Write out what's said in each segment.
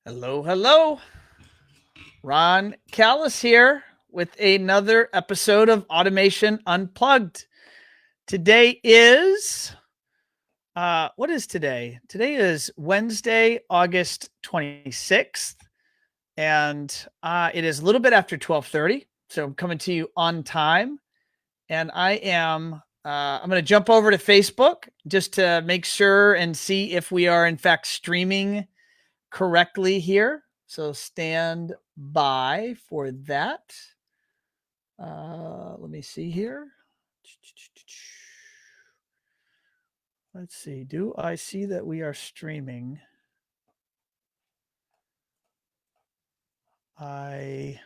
Hello, hello. Ron Callis here with another episode of Automation Unplugged. Today is, what is today? Today is Wednesday, August 26th, and it is a little bit after 12:30, so I'm coming to you on time, and I'm going to jump over to Facebook just to make sure and see if we are in fact streaming correctly here. So stand by for that. Let me see here. Let's see. Do I see that we are streaming? I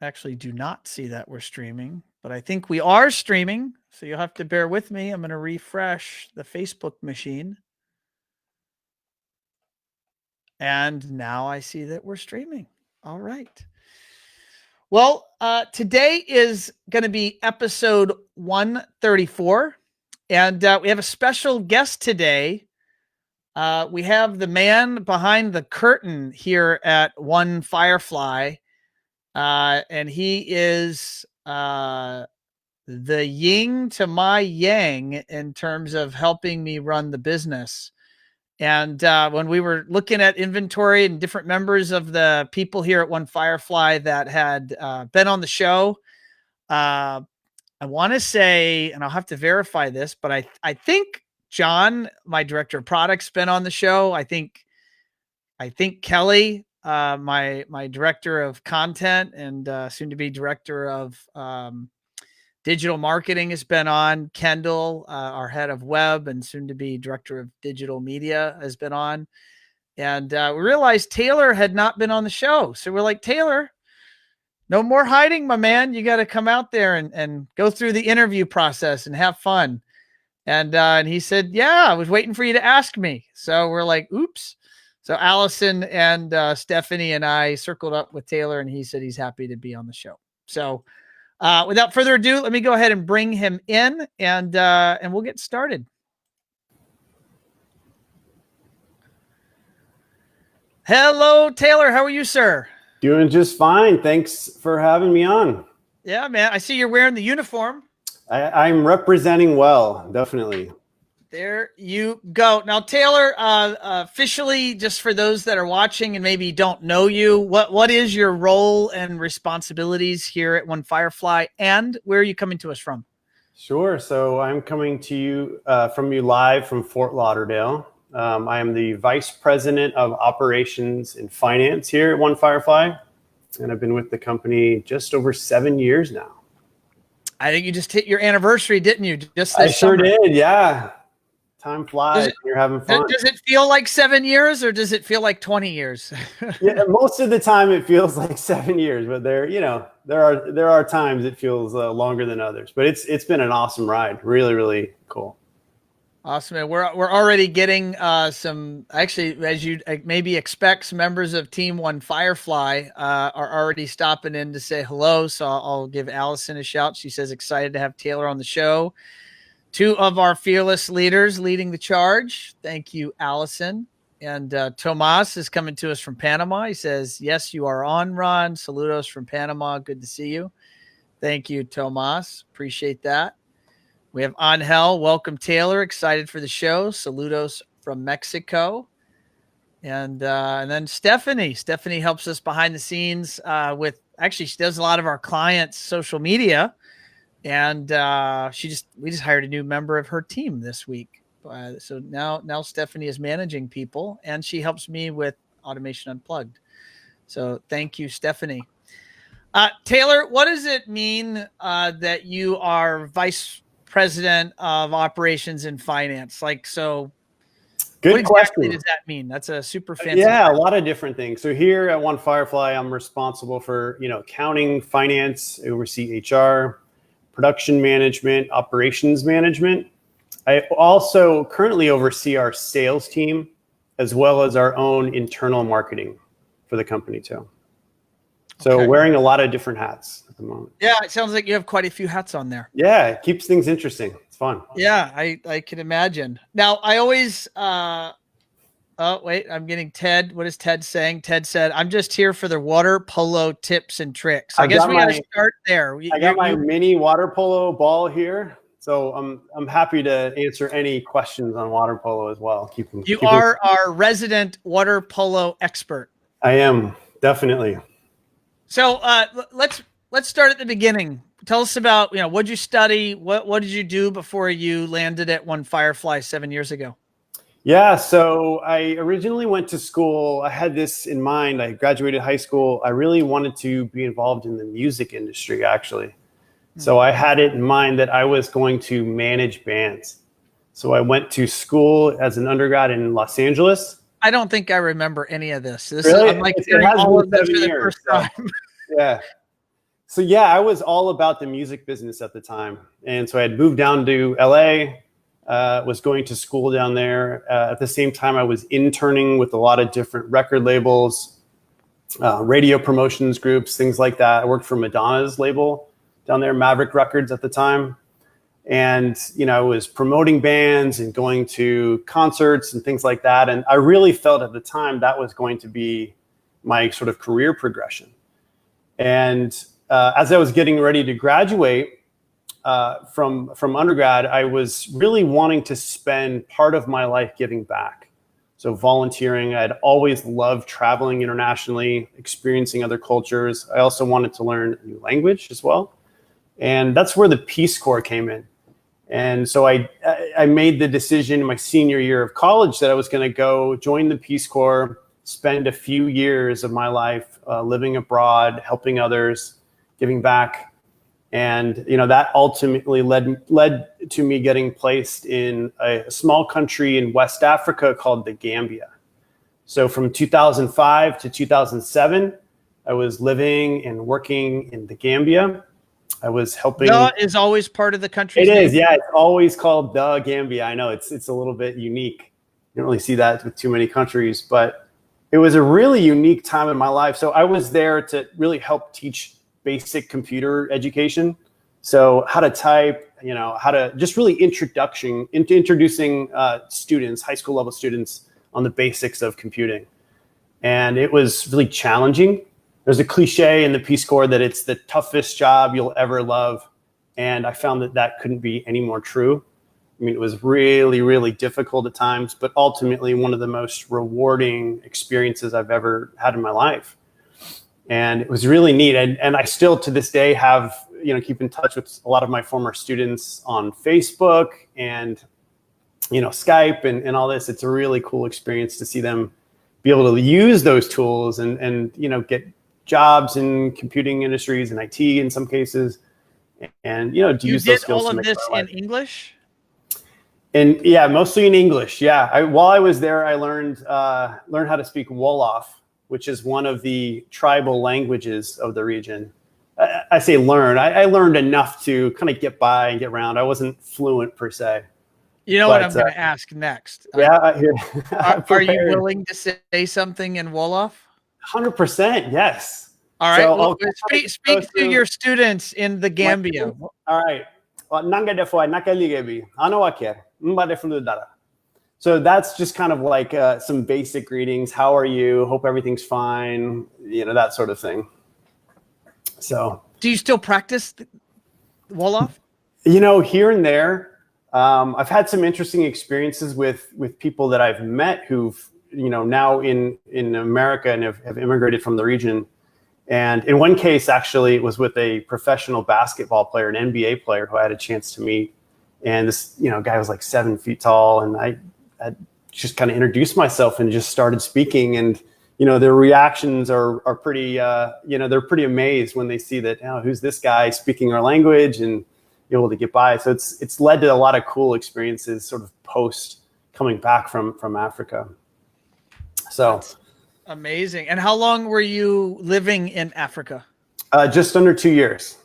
actually do not see that we're streaming, but I think we are streaming. So you'll have to bear with me. I'm going to refresh the Facebook machine. And now I see that we're streaming. All right. Well, today is going to be episode 134. And we have a special guest today. We have the man behind the curtain here at One Firefly. And he is the yin to my yang in terms of helping me run the business. And when we were looking at inventory and different members of the people here at One Firefly that had been on the show, I want to say, and I'll have to verify this, but I think John, my director of products, been on the show. I think Kelly, my director of content and soon to be director of digital marketing, has been on. Kendall, our head of web and soon to be director of digital media, has been on. And we realized Taylor had not been on the show. So we're like, Taylor, no more hiding, my man. You got to come out there and go through the interview process and have fun. And he said, yeah, I was waiting for you to ask me. So we're like, oops. So Allison and Stephanie and I circled up with Taylor, and he said he's happy to be on the show. So without further ado, let me go ahead and bring him in, and we'll get started. Hello, Taylor. How are you, sir? Doing just fine. Thanks for having me on. Yeah, man. I see you're wearing the uniform. I'm representing well, definitely. There you go. Now, Taylor, officially, just for those that are watching and maybe don't know you, what is your role and responsibilities here at One Firefly, and where are you coming to us from? Sure. So I'm coming to you from you live from Fort Lauderdale. I am the Vice President of Operations and Finance here at One Firefly, and I've been with the company just over 7 years now. I think you just hit your anniversary, didn't you? Just this sure summer. did, yeah. Time flies. You're having fun. Does it feel like 7 years, or does it feel like 20 years? Yeah, most of the time it feels like 7 years, but there are times it feels longer than others. But it's been an awesome ride. Really, really cool. Awesome, man. We're already getting some, actually, as you maybe expect, some members of Team One Firefly are already stopping in to say hello. So I'll give Allison a shout. She says excited to have Taylor on the show. Two of our fearless leaders leading the charge. Thank you, Allison. And Tomas is coming to us from Panama. He says, yes, you are on, Ron. Saludos from Panama. Good to see you. Thank you, Tomas. Appreciate that. We have Angel. Welcome, Taylor. Excited for the show. Saludos from Mexico. And then Stephanie. Stephanie helps us behind the scenes with, actually, she does a lot of our clients' social media. And we just hired a new member of her team this week. So now Stephanie is managing people, and she helps me with Automation Unplugged. So thank you, Stephanie. Taylor, what does it mean that you are Vice President of Operations and Finance? What exactly does that mean? That's a super fancy. Yeah, a lot of different things. So here at One Firefly, I'm responsible for accounting, finance, I oversee HR, production management, operations management. I also currently oversee our sales team as well as our own internal marketing for the company too. So wearing a lot of different hats at the moment. Yeah, it sounds like you have quite a few hats on there. Yeah, it keeps things interesting. It's fun. Yeah, I can imagine. Now, I always Oh, wait, I'm getting Ted. What is Ted saying? Ted said, I'm just here for the water polo tips and tricks. I guess we got to start there. I got my mini water polo ball here. So I'm happy to answer any questions on water polo as well. You are our resident water polo expert. I am, definitely. So let's start at the beginning. Tell us about, what'd you study? What did you do before you landed at One Firefly 7 years ago? Yeah, so I originally went to school. I had this in mind. I graduated high school. I really wanted to be involved in the music industry, actually. So I had it in mind that I was going to manage bands. So I went to school as an undergrad in Los Angeles. I don't think I remember any of this. Really? I'm like hearing all of this for the first time. Yeah. So yeah, I was all about the music business at the time. And so I had moved down to LA. Was going to school down there. At the same time, I was interning with a lot of different record labels, radio promotions groups, things like that. I worked for Madonna's label down there, Maverick Records at the time. And, I was promoting bands and going to concerts and things like that. And I really felt at the time that was going to be my sort of career progression. And as I was getting ready to graduate, from undergrad, I was really wanting to spend part of my life giving back. So volunteering, I'd always loved traveling internationally, experiencing other cultures. I also wanted to learn a new language as well. And that's where the Peace Corps came in. And so I made the decision in my senior year of college that I was going to go join the Peace Corps, spend a few years of my life living abroad, helping others, giving back. And, that ultimately led to me getting placed in a small country in West Africa called the Gambia. So from 2005 to 2007, I was living and working in the Gambia. I was helping. The is always part of the country. It is. Yeah. It's always called the Gambia. I know it's a little bit unique. You don't really see that with too many countries, but it was a really unique time in my life. So I was there to really help teach basic computer education. So how to type, how to just really introducing students, high school level students on the basics of computing. And it was really challenging. There's a cliche in the Peace Corps that it's the toughest job you'll ever love. And I found that couldn't be any more true. I mean, it was really, really difficult at times, but ultimately one of the most rewarding experiences I've ever had in my life. And it was really neat. And I still to this day have, keep in touch with a lot of my former students on Facebook and, Skype and all this. It's a really cool experience to see them be able to use those tools and get jobs in computing industries and IT in some cases. And, to use those skills. You did all of this in English? And yeah, mostly in English. Yeah. While I was there, I learned how to speak Wolof, which is one of the tribal languages of the region. I say learn. I learned enough to kind of get by and get around. I wasn't fluent per se. What I'm going to ask next? Yeah. Are you willing to say something in Wolof? 100%. Yes. All right. So speak to your students in the Gambia. All right. So that's just kind of like some basic greetings. How are you? Hope everything's fine. That sort of thing. So do you still practice Wolof? Here and there. I've had some interesting experiences with people that I've met who've, now in America and have immigrated from the region. And in one case, actually, it was with a professional basketball player, an NBA player who I had a chance to meet. And this, guy was like 7 feet tall. And I just kind of introduced myself and just started speaking. And, their reactions are pretty, they're pretty amazed when they see that, who's this guy speaking our language and able to get by. So it's led to a lot of cool experiences sort of post coming back from Africa. So that's amazing. And how long were you living in Africa? Just under 2 years.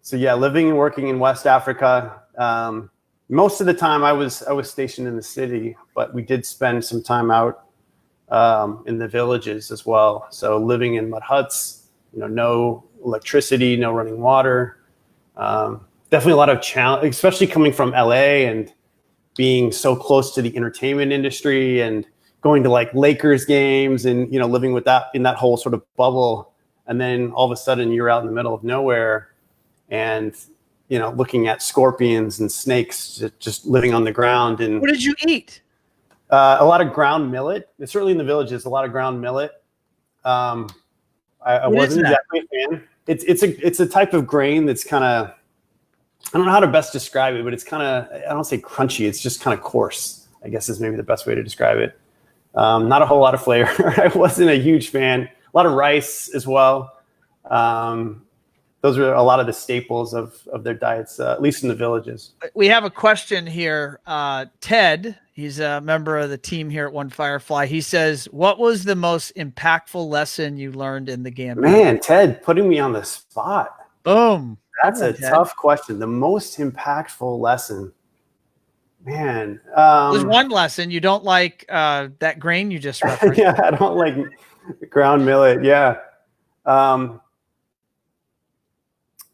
So yeah, living and working in West Africa. Most of the time I was stationed in the city, but we did spend some time out in the villages as well. So living in mud huts, no electricity, no running water. Definitely a lot of challenge, especially coming from LA and being so close to the entertainment industry and going to like Lakers games and, living with that in that whole sort of bubble. And then all of a sudden you're out in the middle of nowhere and, looking at scorpions and snakes just living on the ground. And what did you eat? A lot of ground millet. Certainly in the villages, a lot of ground millet. I wasn't exactly a fan. It's a type of grain that's kind of, I don't know how to best describe it, but it's kind of, I don't say crunchy. It's just kind of coarse, I guess is maybe the best way to describe it. Not a whole lot of flavor. I wasn't a huge fan. A lot of rice as well. Those are a lot of the staples of their diets, at least in the villages. We have a question here. Ted, he's a member of the team here at One Firefly. He says, what was the most impactful lesson you learned in the Gambit? Man, Ted, putting me on the spot. Boom. That's a tough question. The most impactful lesson. Man. There's one lesson. You don't like that grain you just referenced. Yeah, I don't like ground millet. Yeah.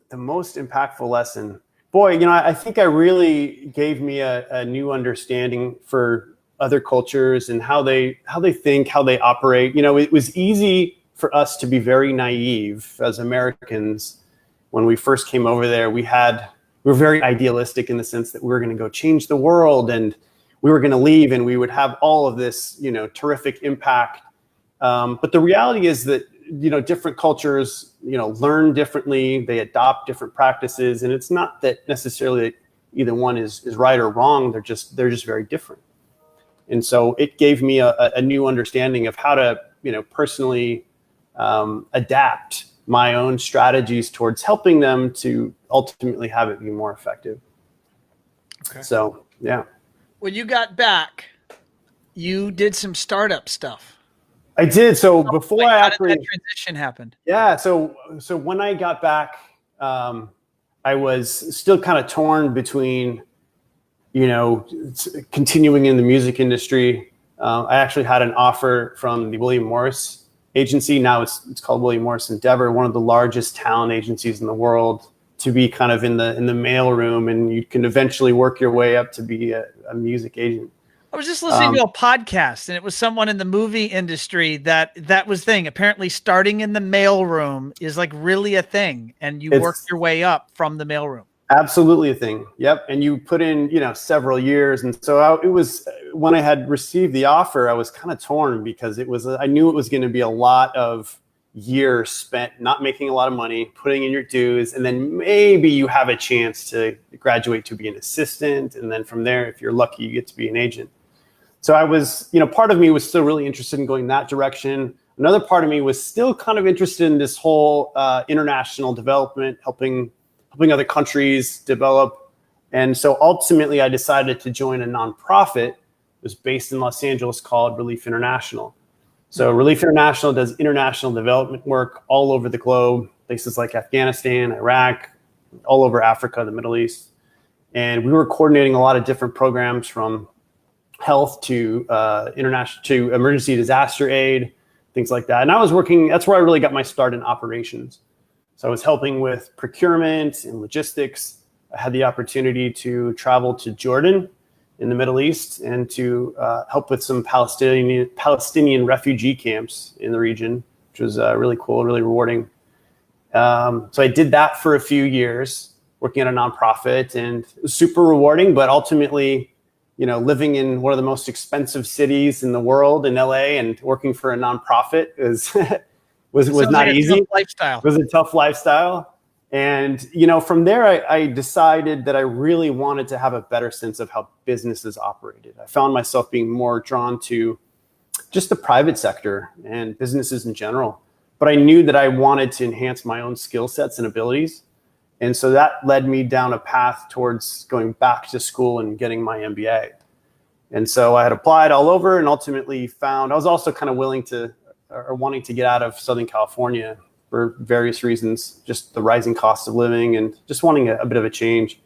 The most impactful lesson. Boy, I think I really gave me a new understanding for other cultures and how they think, how they operate. It was easy for us to be very naive as Americans. When we first came over there, we were very idealistic in the sense that we were going to go change the world and we were going to leave and we would have all of this, terrific impact. But the reality is that, different cultures, learn differently, they adopt different practices. And it's not that necessarily either one is right or wrong. They're just very different. And so it gave me a new understanding of how to, personally adapt my own strategies towards helping them to ultimately have it be more effective. Okay. So, yeah. When you got back, you did some startup stuff. I did. So before how did that transition happen? Yeah. So when I got back, I was still kind of torn between, continuing in the music industry. I actually had an offer from the William Morris agency. Now it's called William Morris Endeavor, one of the largest talent agencies in the world, to be kind of in the mail room, and you can eventually work your way up to be a music agent. I was just listening to a podcast, and it was someone in the movie industry that was thing. Apparently starting in the mail room is like really a thing, and you work your way up from the mail room. Absolutely a thing. Yep. And you put in, several years. And so it was, when I had received the offer, I was kind of torn because I knew it was going to be a lot of years spent not making a lot of money, putting in your dues, and then maybe you have a chance to graduate to be an assistant. And then from there, if you're lucky, you get to be an agent. So I was, part of me was still really interested in going that direction. Another part of me was still kind of interested in this whole international development, helping other countries develop. And so ultimately I decided to join a nonprofit. It was based in Los Angeles called Relief International. So Relief International does international development work all over the globe, places like Afghanistan, Iraq, all over Africa, the Middle East. And we were coordinating a lot of different programs from health to international to emergency disaster aid, things like that. And I was working, that's where I really got my start in operations. So I was helping with procurement and logistics. I had the opportunity to travel to Jordan in the Middle East and to help with some Palestinian refugee camps in the region, which was really cool, really rewarding. So I did that for a few years, working at a nonprofit, and it was super rewarding, but ultimately, living in one of the most expensive cities in the world, in LA, and working for a nonprofit was not easy. Lifestyle. It was a tough lifestyle. And, from there, I decided that I really wanted to have a better sense of how businesses operated. I found myself being more drawn to just the private sector and businesses in general. But I knew that I wanted to enhance my own skill sets and abilities. And so that led me down a path towards going back to school and getting my MBA. And so I had applied all over and ultimately found, I was also kind of wanting to get out of Southern California for various reasons, just the rising cost of living and just wanting a bit of a change.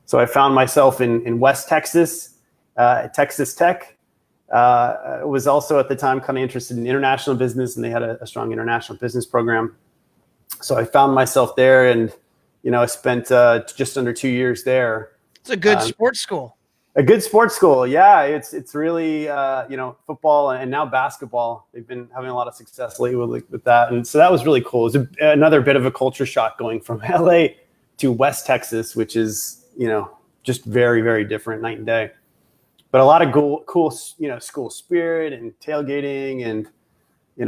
So I found myself in West Texas, Texas Tech. Was also at the time kind of interested in international business, and they had a strong international business program. So I found myself there, and I spent just under 2 years there. It's a good sports school. A good sports school. Yeah, it's really football and now basketball. They've been having a lot of success lately with that, and so that was really cool. It was another bit of a culture shock going from LA to West Texas, which is just very, very different, night and day. But a lot of cool school spirit and tailgating, and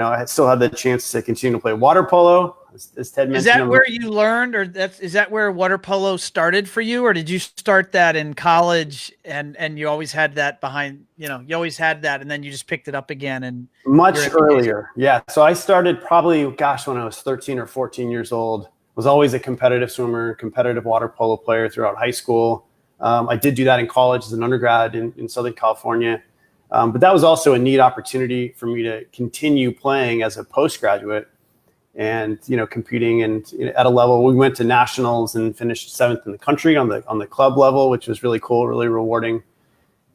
I still had the chance to continue to play water polo. As Ted mentioned, is that where you learned, or is that where water polo started for you, or did you start that in college and you always had that behind, you always had that and then you just picked it up again? And much earlier. Yeah. So I started probably, when I was 13 or 14 years old. Was always a competitive swimmer, competitive water polo player throughout high school. I did do that in college as an undergrad in Southern California. But that was also a neat opportunity for me to continue playing as a postgraduate and, competing and at a level. We went to nationals and finished 7th in the country on the club level, which was really cool, really rewarding.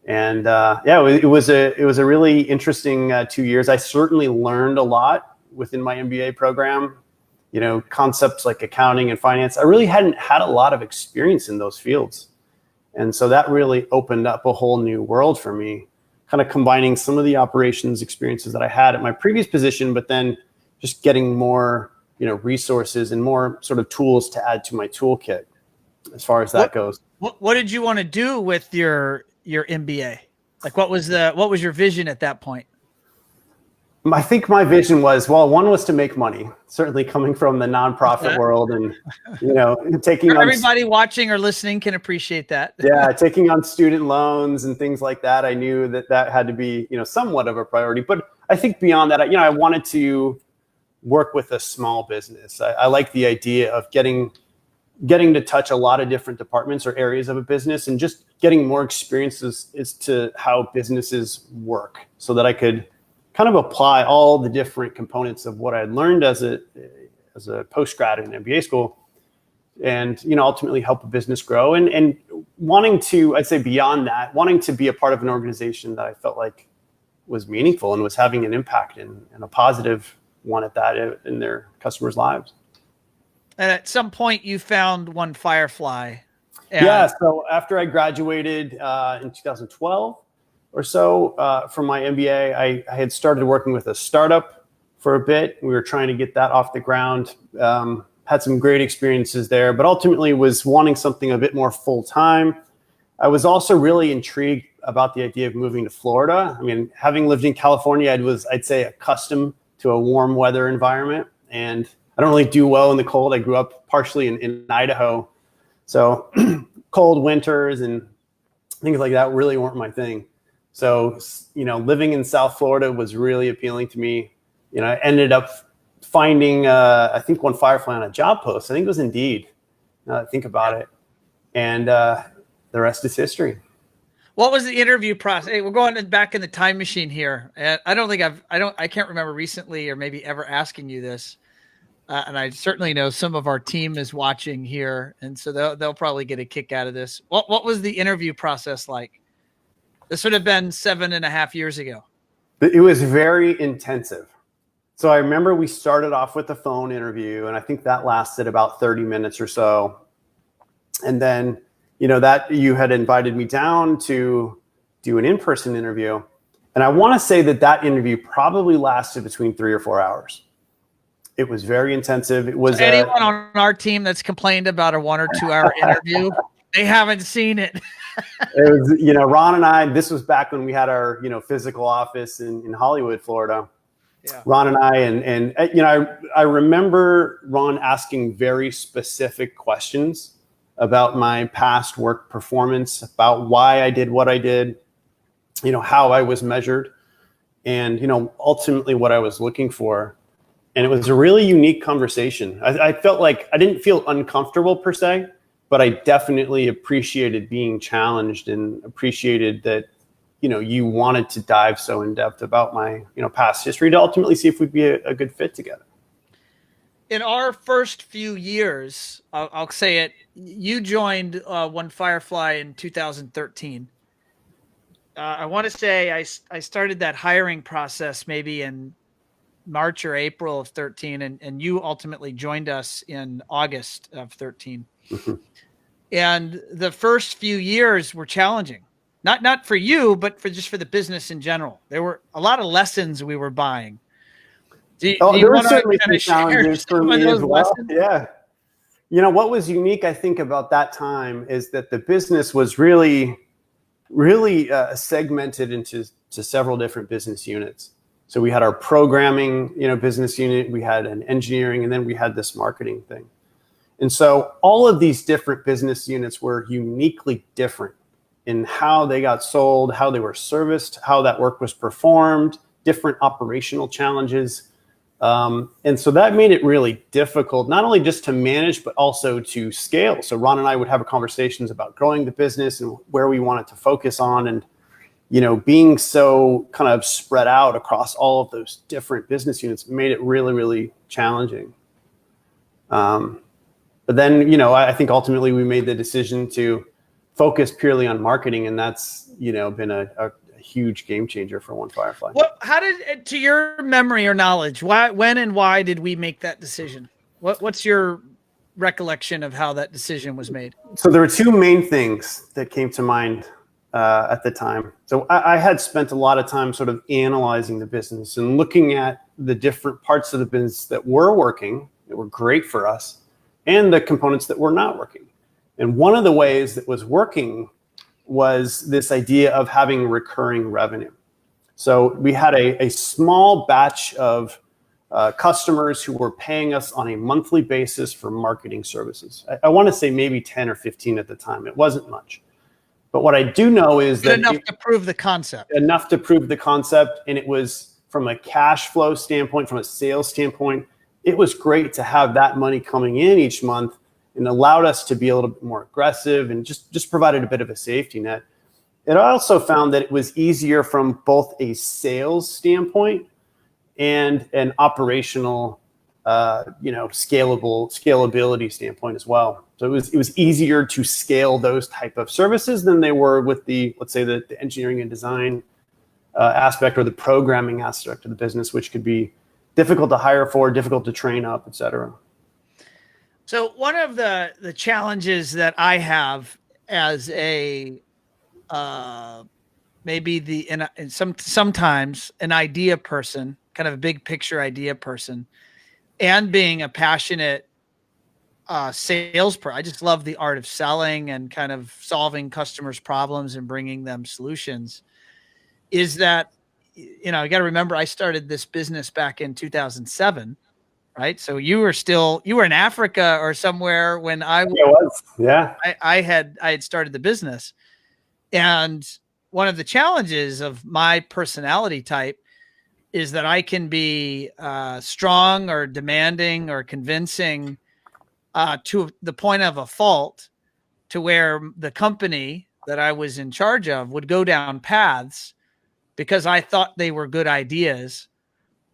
And it was a really interesting 2 years. I certainly learned a lot within my MBA program, concepts like accounting and finance. I really hadn't had a lot of experience in those fields. And so that really opened up a whole new world for me, kind of combining some of the operations experiences that I had at my previous position, but then just getting more, resources and more sort of tools to add to my toolkit as far as that goes. What did you want to do with your MBA? Like, what was your vision at that point? I think my vision was, one was to make money, certainly coming from the nonprofit world and, taking on everybody watching or listening can appreciate that. Yeah. Taking on student loans and things like that. I knew that had to be, somewhat of a priority, but I think beyond that, I wanted to work with a small business. I like the idea of getting to touch a lot of different departments or areas of a business and just getting more experiences as to how businesses work so that I could kind of apply all the different components of what I'd learned as a postgrad in MBA school and, ultimately help a business grow and wanting to, I'd say beyond that, wanting to be a part of an organization that I felt like was meaningful and was having an impact and a positive one at that in their customers' lives. And at some point you found One Firefly. So after I graduated in 2012 or so from my MBA, I had started working with a startup for a bit. We were trying to get that off the ground, had some great experiences there, but ultimately was wanting something a bit more full-time. I was also really intrigued about the idea of moving to Florida. I mean, having lived in California, I'd say accustomed to a warm weather environment, and I don't really do well in the cold. I grew up partially in Idaho, so cold winters and things like that really weren't my thing. So, living in South Florida was really appealing to me. I ended up finding, I think, One Firefly on a job post. I think it was Indeed. Now that I think about it, and the rest is history. What was the interview process? Hey, we're going back in the time machine here. I can't remember recently or maybe ever asking you this. And I certainly know some of our team is watching here. And so they'll probably get a kick out of this. What was the interview process like? This would have been 7.5 years ago. It was very intensive. So I remember we started off with a phone interview, and I think that lasted about 30 minutes or so. And then, that you had invited me down to do an in-person interview. And I want to say that interview probably lasted between 3 or 4 hours. It was very intensive. It was anyone on our team that's complained about a 1 or 2 hour interview, they haven't seen it. It was, Ron and I, this was back when we had our, physical office in Hollywood, Florida. Yeah. Ron and I remember Ron asking very specific questions about my past work performance, about why I did what I did, how I was measured, and, ultimately what I was looking for. And it was a really unique conversation. I felt like I didn't feel uncomfortable per se, but I definitely appreciated being challenged and appreciated that, you wanted to dive so in depth about my, past history to ultimately see if we'd be a good fit together. In our first few years, I'll say it, you joined One Firefly in 2013. I want to say I started that hiring process maybe in March or April of 13, and you ultimately joined us in August of 13. Mm-hmm. And the first few years were challenging. Not for you, but for the business in general. There were a lot of lessons we were buying. Do There you were want to certainly kind some of share challenges for some of me as those well. lessons? Yeah. What was unique, I think, about that time is that the business was really segmented into several different business units. So we had our programming, business unit, we had an engineering, and then we had this marketing thing. And so all of these different business units were uniquely different in how they got sold, how they were serviced, how that work was performed, different operational challenges. And so that made it really difficult, not only just to manage, but also to scale. So Ron and I would have conversations about growing the business and where we wanted to focus on. And, being so kind of spread out across all of those different business units made it really, really challenging. But then, I think ultimately we made the decision to focus purely on marketing. And that's, been a huge game changer for One Firefly. How did, to your memory or knowledge, when and why did we make that decision? What's your recollection of how that decision was made? So there were two main things that came to mind at the time. So I had spent a lot of time sort of analyzing the business and looking at the different parts of the business that were working, that were great for us, and the components that were not working. And one of the ways that was working was this idea of having recurring revenue. So we had a small batch of customers who were paying us on a monthly basis for marketing services. I want to say maybe 10 or 15 at the time. It wasn't much. But what I do know is that enough to prove the concept. Enough to prove the concept. And it was, from a cash flow standpoint, from a sales standpoint, it was great to have that money coming in each month, and allowed us to be a little bit more aggressive and just provided a bit of a safety net. And I also found that it was easier from both a sales standpoint and an operational, scalability standpoint as well. So it was easier to scale those type of services than they were with let's say the engineering and design aspect, or the programming aspect of the business, which could be difficult to hire for, difficult to train up, et cetera. So one of the challenges that I have as a sometimes an idea person, kind of a big picture idea person, and being a passionate salesperson. I just love the art of selling and kind of solving customers' problems and bringing them solutions. Is that, you got to remember, I started this business back in 2007, right? So you were in Africa or somewhere when I was. Yeah. I had started the business. And one of the challenges of my personality type is that I can be strong or demanding or convincing to the point of a fault, to where the company that I was in charge of would go down paths because I thought they were good ideas,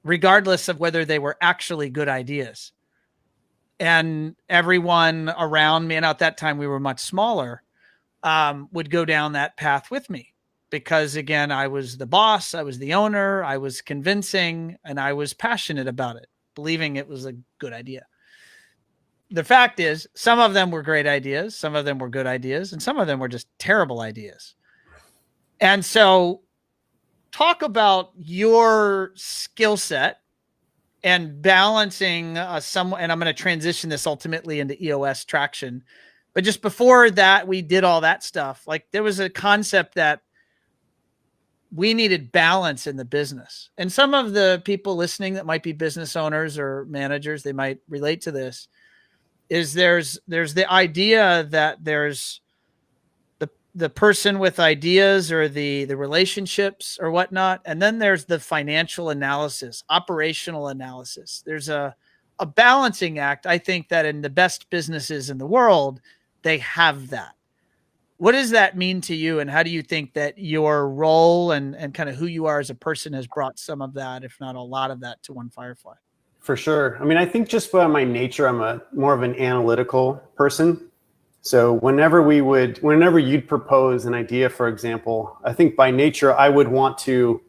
regardless of whether they were actually good ideas. And everyone around me, and at that time we were much smaller, would go down that path with me. Because again, I was the boss, I was the owner, I was convincing, and I was passionate about it, believing it was a good idea. The fact is, some of them were great ideas, some of them were good ideas, and some of them were just terrible ideas. And so talk about your skill set and balancing and I'm going to transition this ultimately into EOS traction. But just before that, we did all that stuff. Like, there was a concept that we needed balance in the business. And some of the people listening that might be business owners or managers, they might relate to this, is there's the idea that there's the person with ideas or the relationships or whatnot. And then there's the financial analysis, operational analysis. There's a balancing act. I think that in the best businesses in the world, they have that. What does that mean to you? And how do you think that your role and kind of who you are as a person has brought some of that, if not a lot of that, to One Firefly? For sure. I mean, I think just by my nature, I'm more of an analytical person. So whenever you'd propose an idea, for example, I think by nature, I would want to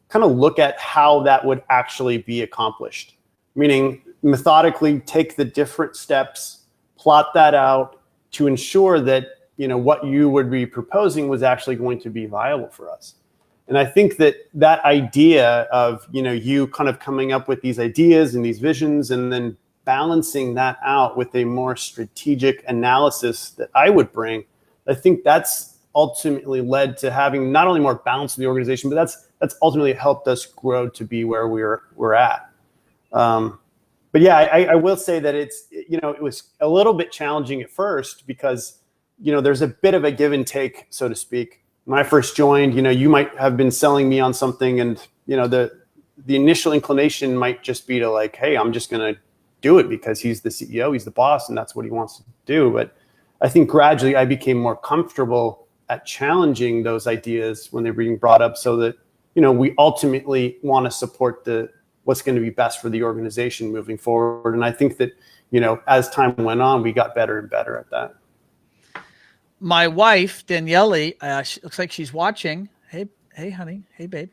kind of look at how that would actually be accomplished, meaning methodically take the different steps, plot that out to ensure that what you would be proposing was actually going to be viable for us. And I think that idea of, you kind of coming up with these ideas and these visions and then balancing that out with a more strategic analysis that I would bring, I think that's ultimately led to having not only more balance in the organization, but that's ultimately helped us grow to be where we're at. But yeah, I will say that it was a little bit challenging at first because, there's a bit of a give and take, so to speak. When I first joined, you might have been selling me on something and, the initial inclination might just be to like, hey, I'm just going to do it because he's the CEO, he's the boss, and that's what he wants to do. But I think gradually I became more comfortable at challenging those ideas when they're being brought up so that, we ultimately want to support what's going to be best for the organization moving forward. And I think that, as time went on, we got better and better at that. My wife, Daniele, looks like she's watching. Hey, honey. Hey, babe.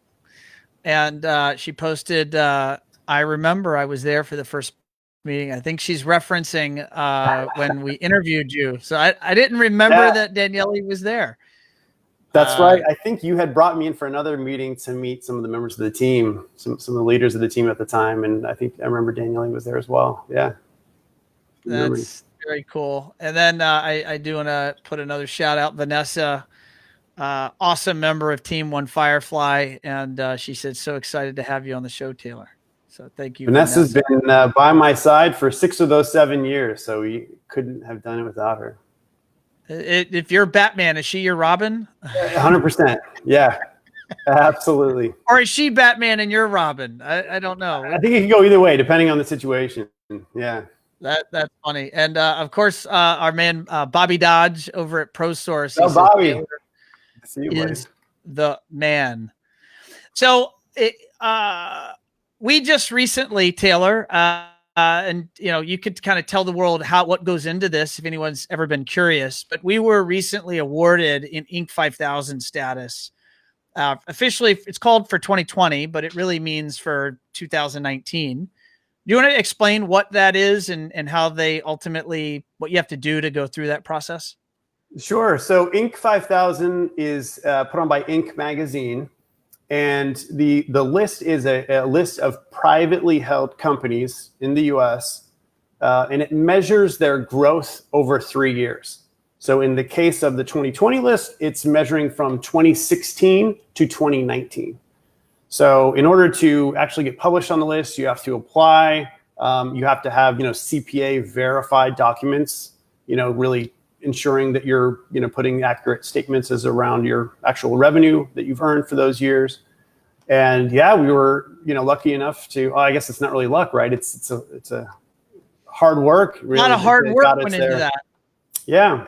And she posted, I remember I was there for the first meeting. I think she's referencing when we interviewed you. So I didn't remember that Daniele was there. That's right. I think you had brought me in for another meeting to meet some of the members of the team, some of the leaders of the team at the time. And I remember Daniele was there as well. Yeah. That's very cool. And then I do want to put another shout out, Vanessa, awesome member of Team One Firefly. And she said, so excited to have you on the show, Taylor. So thank you. Vanessa's been by my side for 6 of those 7 years. So we couldn't have done it without her. If you're Batman, is she your Robin? 100%. Yeah, absolutely. Or is she Batman and you're Robin? I don't know. I think it can go either way, depending on the situation. Yeah. That's funny. And of course, our man Bobby Dodge over at ProSource. Oh, Bobby. Is the man. So we just recently, Taylor, and you could kind of tell the world what goes into this if anyone's ever been curious, but we were recently awarded in Inc. 5000 status. Officially, it's called for 2020, but it really means for 2019. Do you want to explain what that is and how they ultimately, what you have to do to go through that process? Sure. So Inc. 5000 is put on by Inc. magazine. And the list is a list of privately held companies in the US, and it measures their growth over 3 years. So in the case of the 2020 list, it's measuring from 2016 to 2019. So in order to actually get published on the list, you have to apply. You have to have, CPA verified documents, really ensuring that you're, putting accurate statements as around your actual revenue that you've earned for those years. And yeah, we were, lucky enough to, I guess it's not really luck, right? It's a hard work. Really, a lot of hard work went into that. Yeah.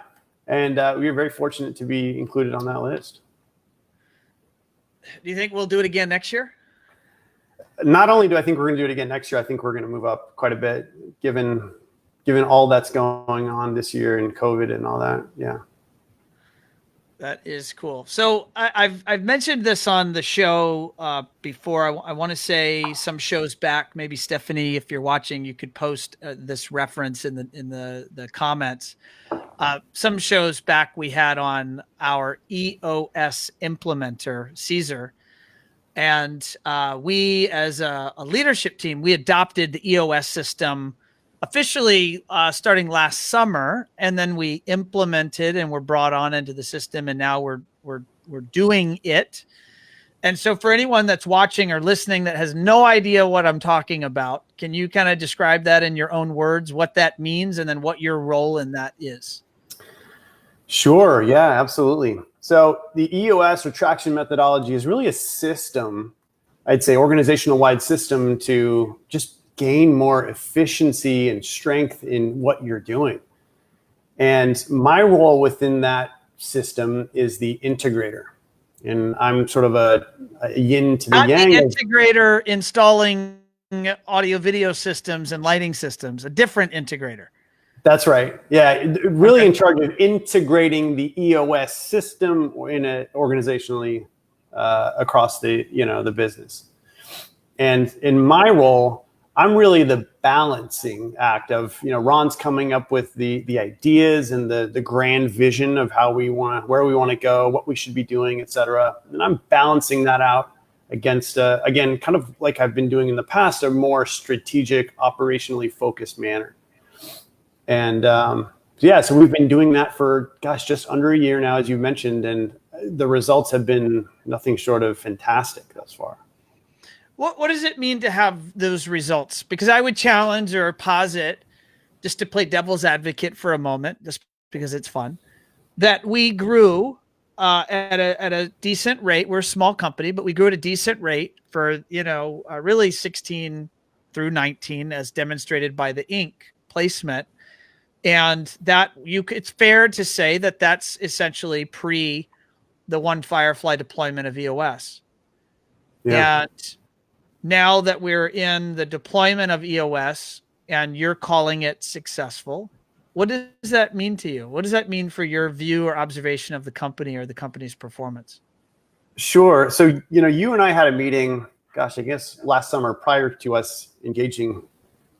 And we were very fortunate to be included on that list. Do you think we'll do it again next year? Not only do I think we're going to do it again next year, I think we're going to move up quite a bit, given all that's going on this year and COVID and all that. Yeah. That is cool. So I've mentioned this on the show before. I want to say some shows back, maybe Stephanie, if you're watching, you could post this reference in the comments. Some shows back we had on our EOS implementer, Caesar. And we, as a leadership team, we adopted the EOS system officially starting last summer, and then we implemented and were brought on into the system, and now we're doing it. And so for anyone that's watching or listening that has no idea what I'm talking about, can you kind of describe that in your own words, what that means, and then what your role in that is? Sure. Yeah, absolutely. So the EOS or traction methodology is really a system, I'd say organizational-wide system to just gain more efficiency and strength in what you're doing. And my role within that system is the integrator. And I'm sort of a yin to the Not yang. The integrator installing audio video systems and lighting systems, a different integrator. That's right. Yeah, really in charge of integrating the EOS system in a organizationally across the the business. And in my role, I'm really the balancing act of, Ron's coming up with the ideas and the grand vision of how where we want to go, what we should be doing, et cetera. And I'm balancing that out against, again, kind of like I've been doing in the past, a more strategic, operationally focused manner. And so we've been doing that for, just under a year now, as you mentioned, and the results have been nothing short of fantastic thus far. What does it mean to have those results? Because I would challenge or posit, just to play devil's advocate for a moment, just because it's fun, that we grew at a decent rate. We're a small company, but we grew at a decent rate for, really 16 through 19, as demonstrated by the Inc. placement. And that it's fair to say that that's essentially pre the One Firefly deployment of EOS. Yeah. And now that we're in the deployment of EOS and you're calling it successful, what does that mean to you? What does that mean for your view or observation of the company or the company's performance? Sure. So, you and I had a meeting, I guess last summer prior to us engaging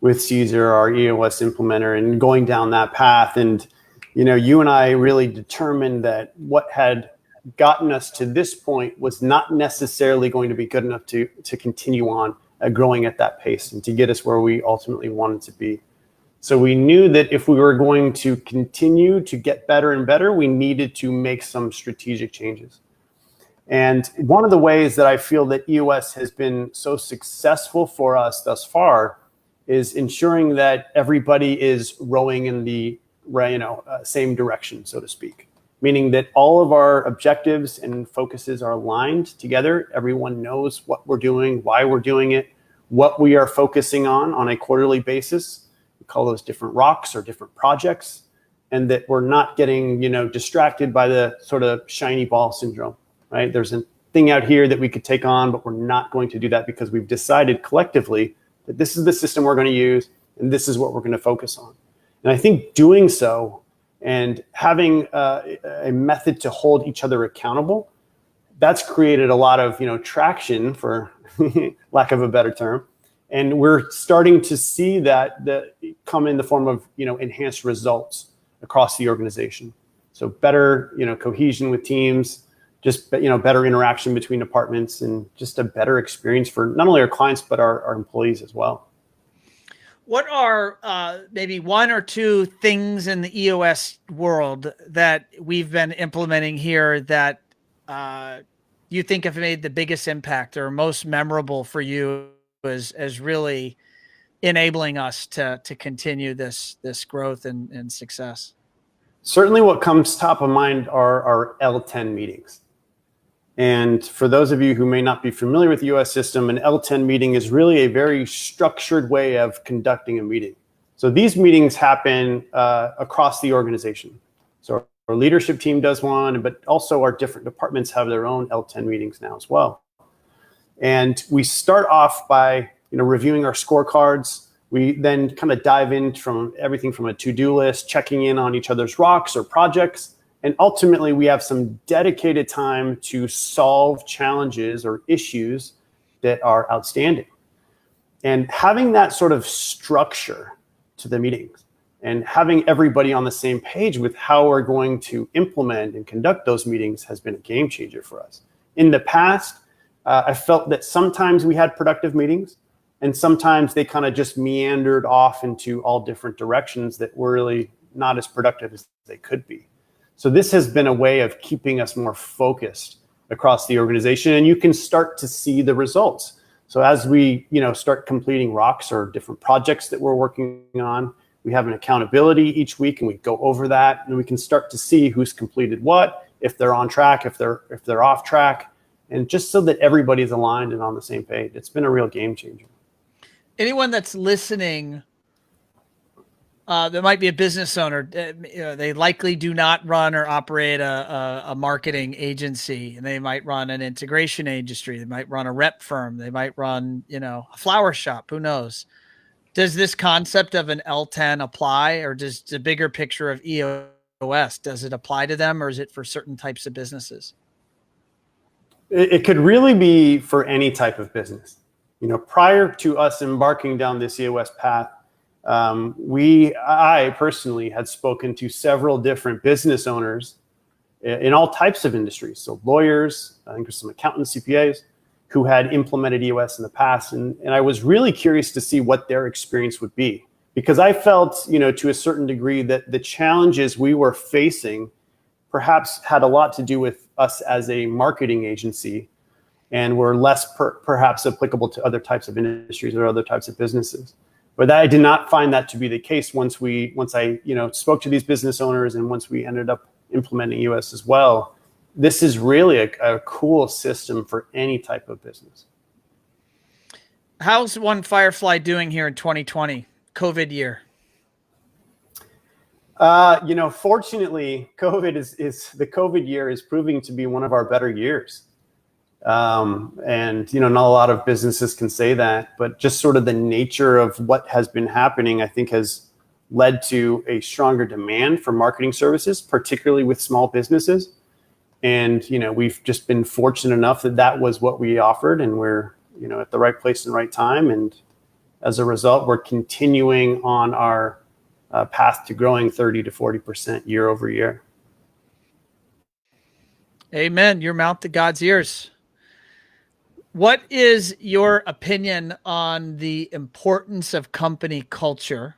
with Caesar, our EOS implementer, and going down that path. And, you and I really determined that what had gotten us to this point was not necessarily going to be good enough to continue on growing at that pace and to get us where we ultimately wanted to be. So we knew that if we were going to continue to get better and better, we needed to make some strategic changes. And one of the ways that I feel that EOS has been so successful for us thus far is ensuring that everybody is rowing in the same direction, so to speak. Meaning that all of our objectives and focuses are aligned together. Everyone knows what we're doing, why we're doing it, what we are focusing on a quarterly basis. We call those different rocks or different projects, and that we're not getting, distracted by the sort of shiny ball syndrome, right? There's a thing out here that we could take on, but we're not going to do that because we've decided collectively that this is the system we're going to use and this is what we're going to focus on. And I think doing so and having a method to hold each other accountable, that's created a lot of traction, for lack of a better term. And we're starting to see that come in the form of enhanced results across the organization. So better cohesion with teams, just better interaction between departments, and just a better experience for not only our clients but our employees as well. What are maybe one or two things in the EOS world that we've been implementing here that you think have made the biggest impact or most memorable for you as really enabling us to continue this growth and success? Certainly what comes top of mind are our L10 meetings. And for those of you who may not be familiar with the US system, an L10 meeting is really a very structured way of conducting a meeting. So these meetings happen across the organization. So our leadership team does one, but also our different departments have their own L10 meetings now as well. And we start off by reviewing our scorecards. We then kind of dive in from everything from a to-do list, checking in on each other's rocks or projects. And ultimately, we have some dedicated time to solve challenges or issues that are outstanding. And having that sort of structure to the meetings and having everybody on the same page with how we're going to implement and conduct those meetings has been a game changer for us. In the past, I felt that sometimes we had productive meetings and sometimes they kind of just meandered off into all different directions that were really not as productive as they could be. So this has been a way of keeping us more focused across the organization, and you can start to see the results. So as we, start completing rocks or different projects that we're working on, we have an accountability each week, and we go over that, and we can start to see who's completed what, if they're on track, if they're off track, and just so that everybody's aligned and on the same page. It's been a real game changer. Anyone that's listening, there might be a business owner. They likely do not run or operate a marketing agency, and they might run an integration agency. They might run a rep firm. They might run, a flower shop. Who knows? Does this concept of an L10 apply, or does the bigger picture of EOS, does it apply to them, or is it for certain types of businesses? It could really be for any type of business. Prior to us embarking down this EOS path, I personally had spoken to several different business owners in all types of industries. So lawyers, I think there's some accountants, CPAs, who had implemented EOS in the past. And I was really curious to see what their experience would be, because I felt, to a certain degree that the challenges we were facing perhaps had a lot to do with us as a marketing agency and were less perhaps applicable to other types of industries or other types of businesses. But I did not find that to be the case once I spoke to these business owners, and once we ended up implementing EOS as well. This is really a cool system for any type of business. How's One Firefly doing here in 2020, COVID year? Fortunately, the COVID year is proving to be one of our better years. And not a lot of businesses can say that, but just sort of the nature of what has been happening, I think, has led to a stronger demand for marketing services, particularly with small businesses. And, we've just been fortunate enough that was what we offered, and we're, at the right place and right time. And as a result, we're continuing on our path to growing 30 to 40% year over year. Amen. Your mouth to God's ears. What is your opinion on the importance of company culture,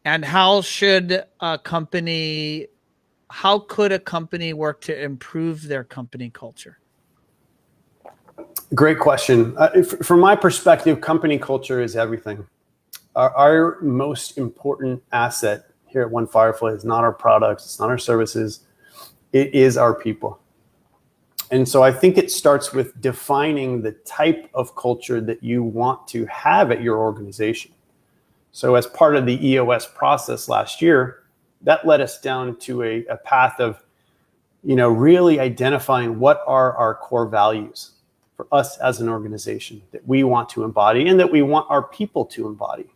and how could a company work to improve their company culture? Great question. From my perspective, company culture is everything. Our most important asset here at One Firefly is not our products, it's not our services, it is our people. And so I think it starts with defining the type of culture that you want to have at your organization. So as part of the EOS process last year, that led us down to a path of, really identifying what are our core values for us as an organization that we want to embody and that we want our people to embody.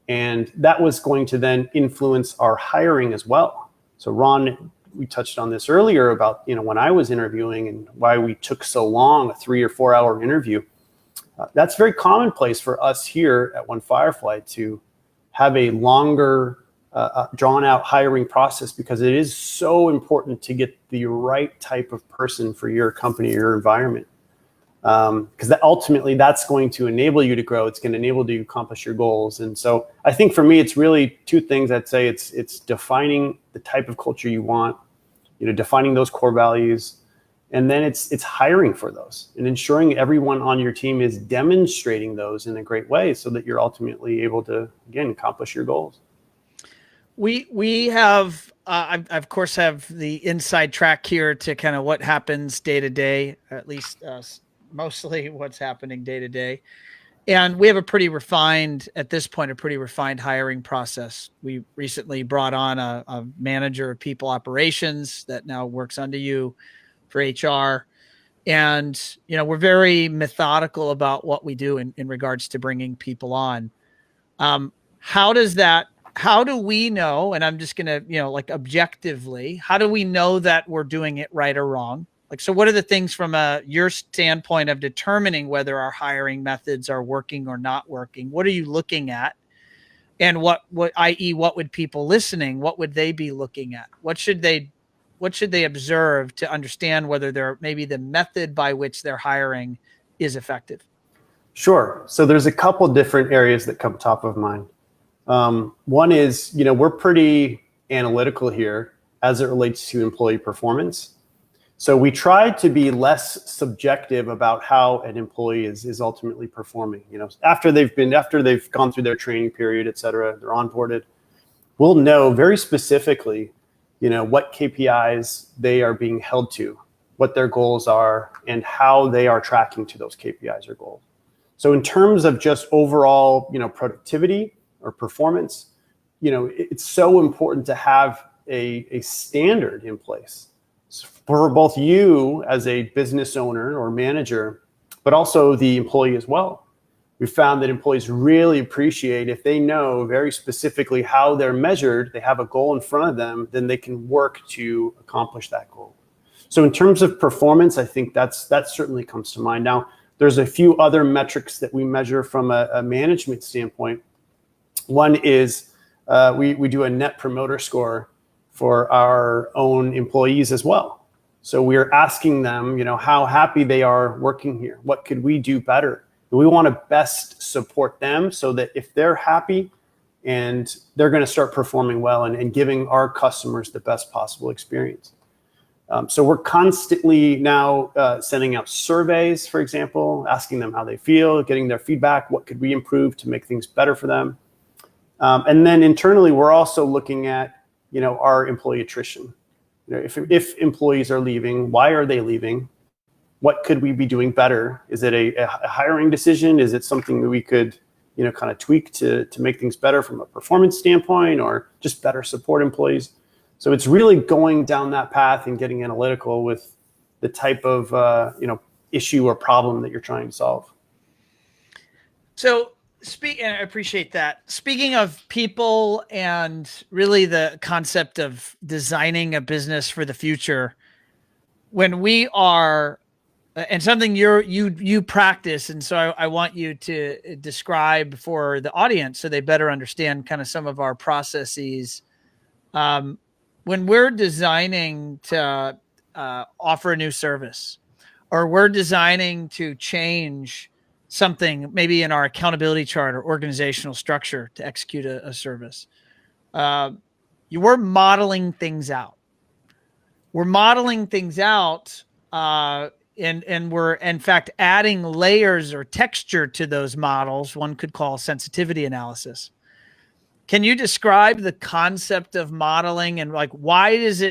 And that was going to then influence our hiring as well. So Ron, we touched on this earlier about, when I was interviewing and why we took so long, a 3 or 4 hour interview. That's very commonplace for us here at One Firefly to have a longer drawn out hiring process, because it is so important to get the right type of person for your company, your environment. Because ultimately that's going to enable you to grow. It's going to enable you to accomplish your goals. And so I think for me, it's really two things. I'd say it's defining the type of culture you want, defining those core values, and then it's hiring for those and ensuring everyone on your team is demonstrating those in a great way so that you're ultimately able to, again, accomplish your goals. We have, I of course have the inside track here to kind of what happens day to day, at least mostly what's happening day to day. And we have a pretty refined hiring process. We recently brought on a manager of people operations that now works under you for HR. And, we're very methodical about what we do in regards to bringing people on. How do we know, and I'm just going to, objectively, how do we know that we're doing it right or wrong? So what are the things from your standpoint of determining whether our hiring methods are working or not working? What are you looking at? And i.e., what would people listening, what would they be looking at? What should they observe to understand whether maybe the method by which they're hiring is effective? Sure. So there's a couple different areas that come top of mind. One is, we're pretty analytical here as it relates to employee performance. So we try to be less subjective about how an employee is ultimately performing. After they've gone through their training period, et cetera, they're onboarded, we'll know very specifically, what KPIs they are being held to, what their goals are, and how they are tracking to those KPIs or goals. So in terms of just overall, productivity or performance, it's so important to have a standard in place for both you as a business owner or manager, but also the employee as well. We found that employees really appreciate if they know very specifically how they're measured, they have a goal in front of them, then they can work to accomplish that goal. So in terms of performance, I think that certainly comes to mind. Now, there's a few other metrics that we measure from a management standpoint. One is we do a net promoter score for our own employees as well. So we're asking them, how happy they are working here. What could we do better? We want to best support them so that if they're happy and they're going to start performing well and giving our customers the best possible experience. So we're constantly now sending out surveys, for example, asking them how they feel, getting their feedback. What could we improve to make things better for them? And then internally, we're also looking at, our employee attrition. If employees are leaving, why are they leaving? What could we be doing better? Is it a hiring decision? Is it something that we could, kind of tweak to make things better from a performance standpoint, or just better support employees? So it's really going down that path and getting analytical with the type of, issue or problem that you're trying to solve. So and I appreciate that. Speaking of people and really the concept of designing a business for the future, when we are, and something you practice, and so I want you to describe for the audience so they better understand kind of some of our processes. When we're designing to offer a new service, or we're designing to change something maybe in our accountability chart or organizational structure to execute a service, we're modeling things out. We're modeling things out, and we're in fact adding layers or texture to those models. One could call sensitivity analysis. Can you describe the concept of modeling and why does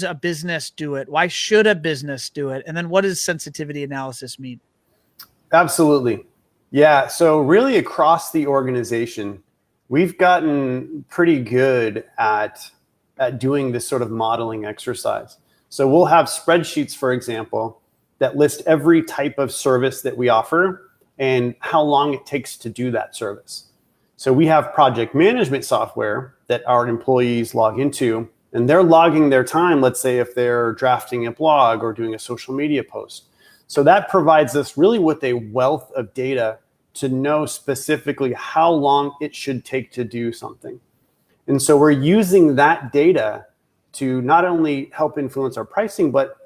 a business do it? Why should a business do it? And then what does sensitivity analysis mean? Absolutely. Yeah. So really across the organization, we've gotten pretty good at doing this sort of modeling exercise. So we'll have spreadsheets, for example, that list every type of service that we offer and how long it takes to do that service. So we have project management software that our employees log into, and they're logging their time, let's say if they're drafting a blog or doing a social media post. So that provides us really with a wealth of data to know specifically how long it should take to do something. And so we're using that data to not only help influence our pricing, but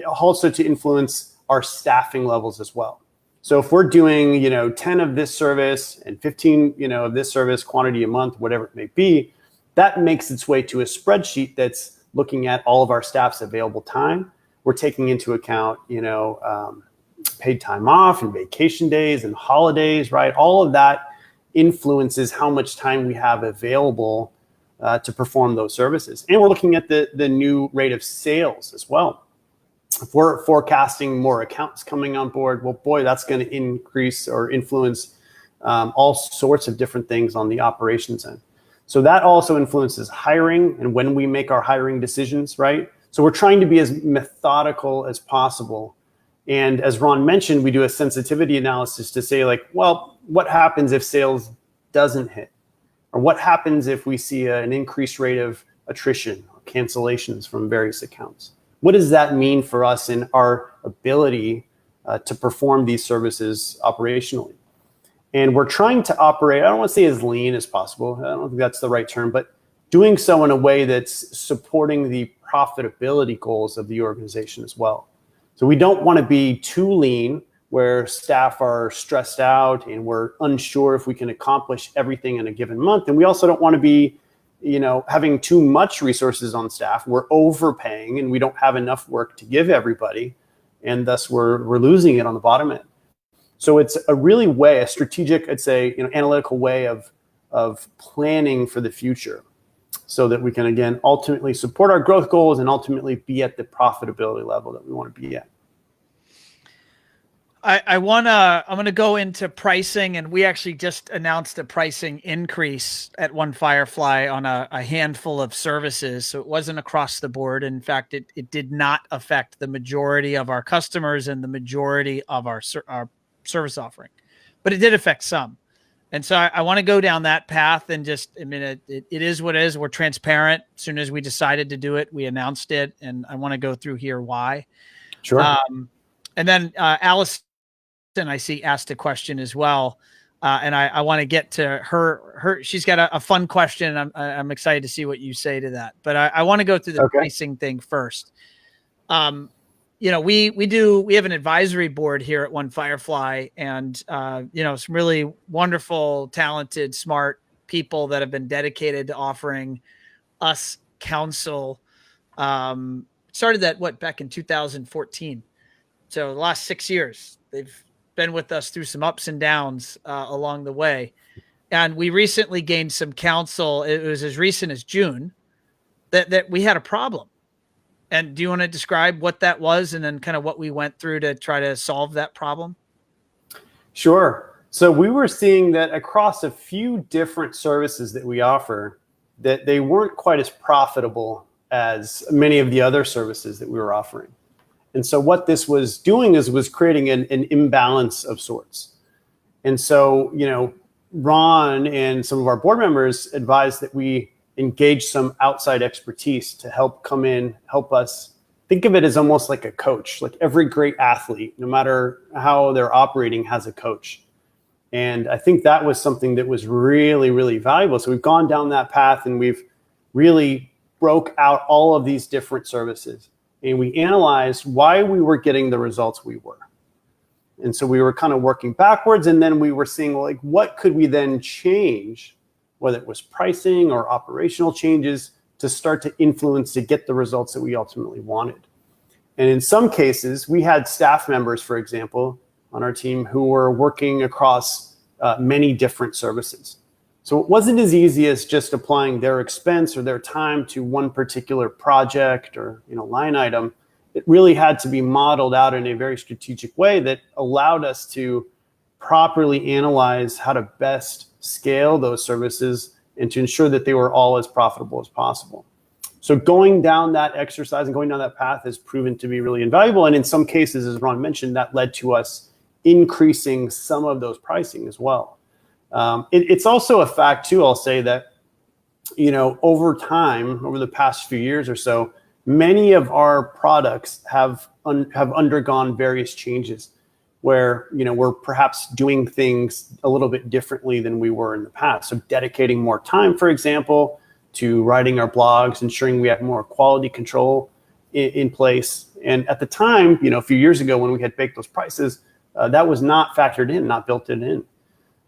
also to influence our staffing levels as well. So if we're doing, 10 of this service and 15, of this service quantity a month, whatever it may be, that makes its way to a spreadsheet that's looking at all of our staff's available time. We're taking into account, paid time off and vacation days and holidays, right? All of that influences how much time we have available to perform those services. And we're looking at the new rate of sales as well. If we're forecasting more accounts coming on board, well, boy, that's going to increase or influence all sorts of different things on the operations end. So that also influences hiring and when we make our hiring decisions, right? So we're trying to be as methodical as possible. And as Ron mentioned, we do a sensitivity analysis to say well, what happens if sales doesn't hit? Or what happens if we see an increased rate of attrition or cancellations from various accounts? What does that mean for us in our ability to perform these services operationally? And we're trying to operate, I don't want to say as lean as possible. I don't think that's the right term, but doing so in a way that's supporting the profitability goals of the organization as well. So we don't want to be too lean where staff are stressed out and we're unsure if we can accomplish everything in a given month. And we also don't want to be having too much resources on staff. We're overpaying and we don't have enough work to give everybody. And thus we're losing it on the bottom end. So it's a strategic, I'd say, analytical way of planning for the future so that we can, again, ultimately support our growth goals and ultimately be at the profitability level that we want to be at. I'm going to go into pricing, and we actually just announced a pricing increase at One Firefly on a handful of services. So it wasn't across the board. In fact, it did not affect the majority of our customers and the majority of our service offering, but it did affect some. And so I want to go down that path and it is what it is. We're transparent. As soon as we decided to do it, we announced it, and I want to go through here why. Sure. And then Allison, I see, asked a question as well. And I want to get to her. She's got a fun question. I'm excited to see what you say to that. But I want to go through the pricing thing first. We have an advisory board here at One Firefly, and some really wonderful, talented, smart people that have been dedicated to offering us counsel. Started that back in 2014. So the last 6 years, they've been with us through some ups and downs along the way. And we recently gained some counsel. It was as recent as June that we had a problem. And do you want to describe what that was and then kind of what we went through to try to solve that problem? Sure. So we were seeing that across a few different services that we offer, that they weren't quite as profitable as many of the other services that we were offering. And so what this was doing was creating an imbalance of sorts. And so, Ron and some of our board members advised that we engage some outside expertise to help us. Think of it as almost like a coach. Like every great athlete, no matter how they're operating, has a coach. And I think that was something that was really, really valuable. So we've gone down that path and we've really broke out all of these different services. And we analyzed why we were getting the results we were. And so we were kind of working backwards, and then we were seeing what could we then change, whether it was pricing or operational changes, to start to influence to get the results that we ultimately wanted. And in some cases, we had staff members, for example, on our team who were working across many different services. So it wasn't as easy as just applying their expense or their time to one particular project or line item. It really had to be modeled out in a very strategic way that allowed us to properly analyze how to best scale those services and to ensure that they were all as profitable as possible. So going down that exercise and going down that path has proven to be really invaluable. And in some cases, as Ron mentioned, that led to us increasing some of those pricing as well. It's also a fact too, I'll say that, over time, over the past few years or so, many of our products have undergone various changes where, we're perhaps doing things a little bit differently than we were in the past. So dedicating more time, for example, to writing our blogs, ensuring we have more quality control in place. And at the time, a few years ago when we had baked those prices, that was not factored in, not built in.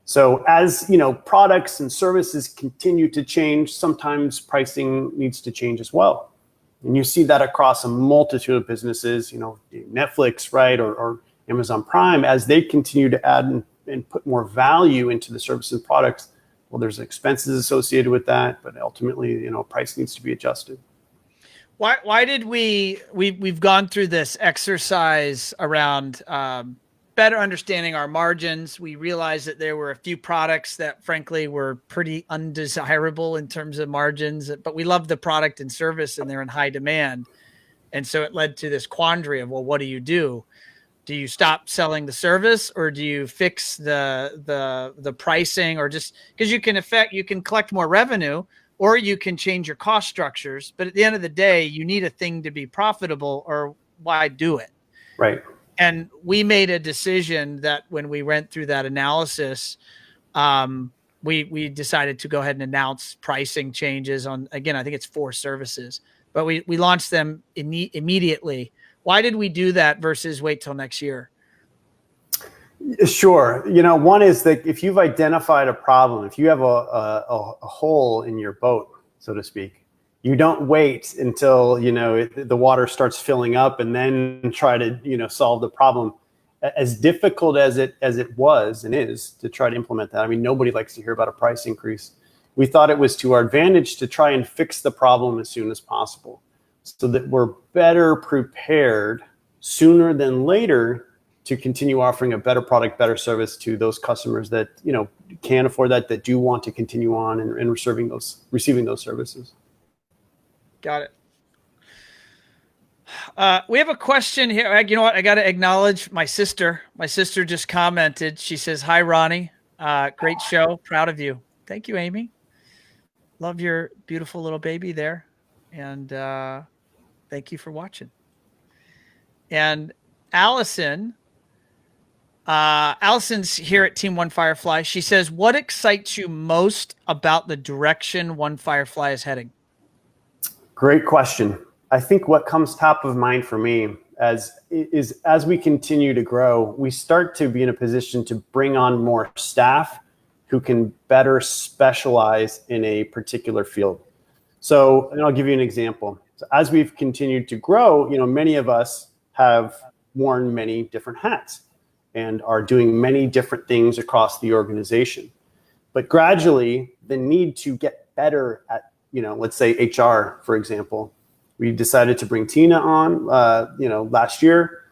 So as products and services continue to change, sometimes pricing needs to change as well. And you see that across a multitude of businesses, Netflix, right, or Amazon Prime, as they continue to add and put more value into the services and products. Well, there's expenses associated with that, but ultimately, price needs to be adjusted. Why did we've gone through this exercise around better understanding our margins? We realized that there were a few products that frankly were pretty undesirable in terms of margins, but we love the product and service and they're in high demand. And so it led to this quandary of, well, what do you do? Do you stop selling the service, or do you fix the pricing, or just because you can collect more revenue, or you can change your cost structures. But at the end of the day, you need a thing to be profitable, or why do it? Right. And we made a decision that when we went through that analysis, we decided to go ahead and announce pricing changes on, again, I think it's 4 services, but we launched them immediately. Why did we do that versus wait till next year? Sure. One is that if you've identified a problem, if you have a hole in your boat, so to speak, you don't wait until, the water starts filling up and then try to, solve the problem. As difficult as it was and is to try to implement that. I mean, nobody likes to hear about a price increase. We thought it was to our advantage to try and fix the problem as soon as possible, so that we're better prepared sooner than later to continue offering a better product, better service to those customers that, can afford that do want to continue on and receiving those services. Got it. We have a question here. You know what? I got to acknowledge my sister. My sister just commented. She says, "Hi, Ronnie. Great show. Proud of you." Thank you, Amy. Love your beautiful little baby there. And thank you for watching. And Allison, Allison's here at Team One Firefly. She says, what excites you most about the direction One Firefly is heading? Great question. I think what comes top of mind for me as we continue to grow, we start to be in a position to bring on more staff who can better specialize in a particular field. So, and I'll give you an example. So as we've continued to grow, many of us have worn many different hats and are doing many different things across the organization. But gradually, the need to get better at, let's say HR, for example, we decided to bring Tina on, last year.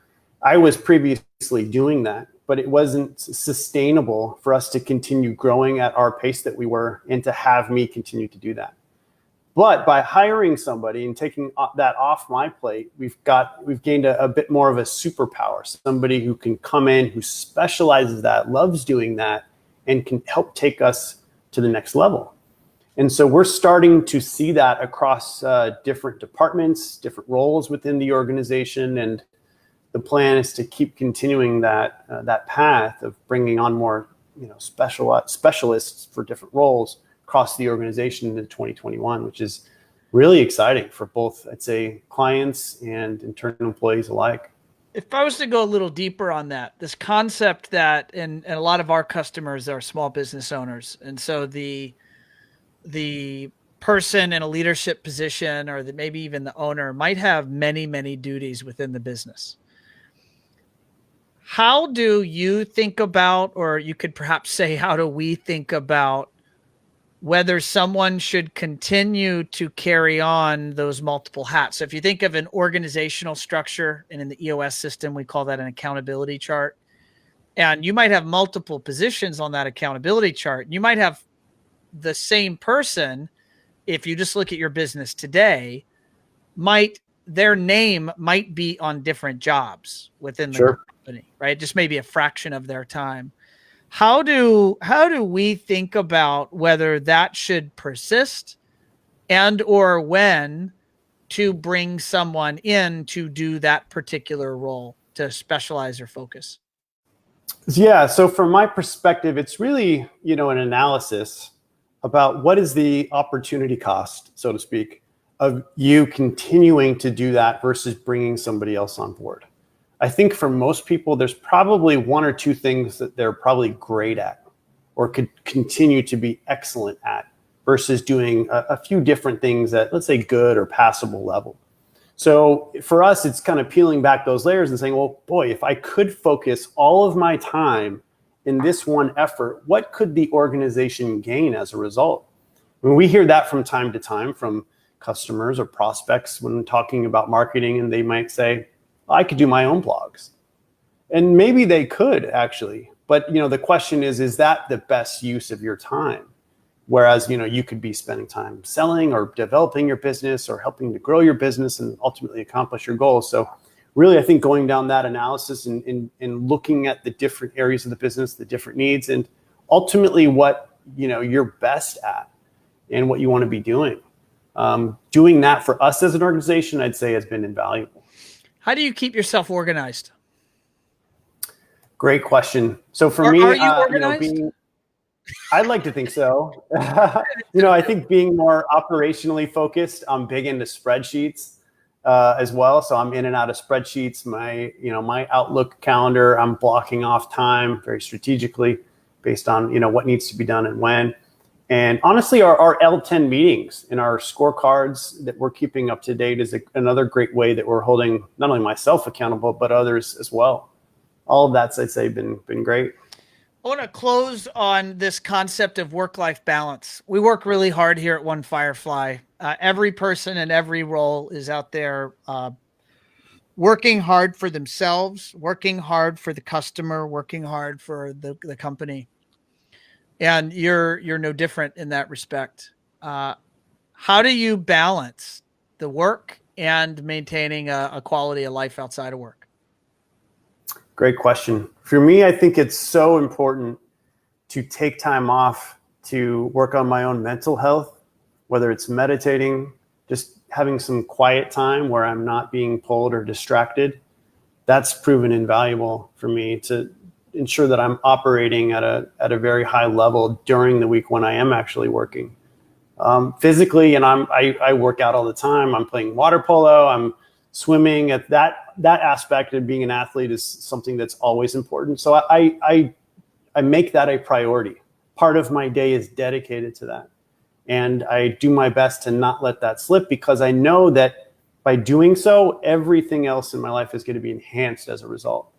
I was previously doing that, but it wasn't sustainable for us to continue growing at our pace that we were and to have me continue to do that. But by hiring somebody and taking that off my plate, we've gained a bit more of a superpower, somebody who can come in, who specializes that, loves doing that, and can help take us to the next level. And so we're starting to see that across different departments, different roles within the organization. And the plan is to keep continuing that path of bringing on more specialists for different roles across the organization into 2021, which is really exciting for both, I'd say, clients and internal employees alike. If I was to go a little deeper on that, this concept that, and a lot of our customers are small business owners, and so the person in a leadership position, or maybe even the owner, might have many, many duties within the business. How do you think about, or you could perhaps say, how do we think about whether someone should continue to carry on those multiple hats? So if you think of an organizational structure, and in the EOS system, we call that an accountability chart. And you might have multiple positions on that accountability chart. You might have the same person, if you just look at your business today, their name might be on different jobs within the company, right? Just maybe a fraction of their time. How do we think about whether that should persist, and or when to bring someone in to do that particular role, to specialize or focus? Yeah, so from my perspective, it's really, an analysis about what is the opportunity cost, so to speak, of you continuing to do that versus bringing somebody else on board. I think for most people, there's probably one or two things that they're probably great at or could continue to be excellent at versus doing a few different things at, let's say, good or passable level. So for us, it's kind of peeling back those layers and saying, well, boy, if I could focus all of my time in this one effort, what could the organization gain as a result? I mean, we hear that from time to time from customers or prospects when talking about marketing, and they might say, I could do my own blogs. And maybe they could actually, but the question is that the best use of your time? Whereas, you could be spending time selling or developing your business or helping to grow your business and ultimately accomplish your goals. So really, I think going down that analysis and looking at the different areas of the business, the different needs, and ultimately what, you're best at and what you want to be doing. Doing that for us as an organization, I'd say, has been invaluable. How do you keep yourself organized? Great question. So for me, are you organized? I'd like to think so. I think being more operationally focused, I'm big into spreadsheets as well. So I'm in and out of spreadsheets. My Outlook calendar, I'm blocking off time very strategically based on, what needs to be done and when. And honestly, our L10 meetings and our scorecards that we're keeping up to date is another great way that we're holding not only myself accountable, but others as well. All of that's, I'd say, been great. I want to close on this concept of work-life balance. We work really hard here at One Firefly. Every person in every role is out there working hard for themselves, working hard for the customer, working hard for the company. And you're no different in that respect. How do you balance the work and maintaining a quality of life outside of work? Great question. For me, I think it's so important to take time off to work on my own mental health, whether it's meditating, just having some quiet time where I'm not being pulled or distracted. that's proven invaluable for me to ensure that I'm operating at a very high level during the week when I am actually working. Physically, and I work out all the time. I'm playing water polo. I'm swimming. At that aspect of being an athlete is something that's always important. So I make that a priority. Part of my day is dedicated to that, and I do my best to not let that slip, because I know that by doing so, everything else in my life is going to be enhanced as a result.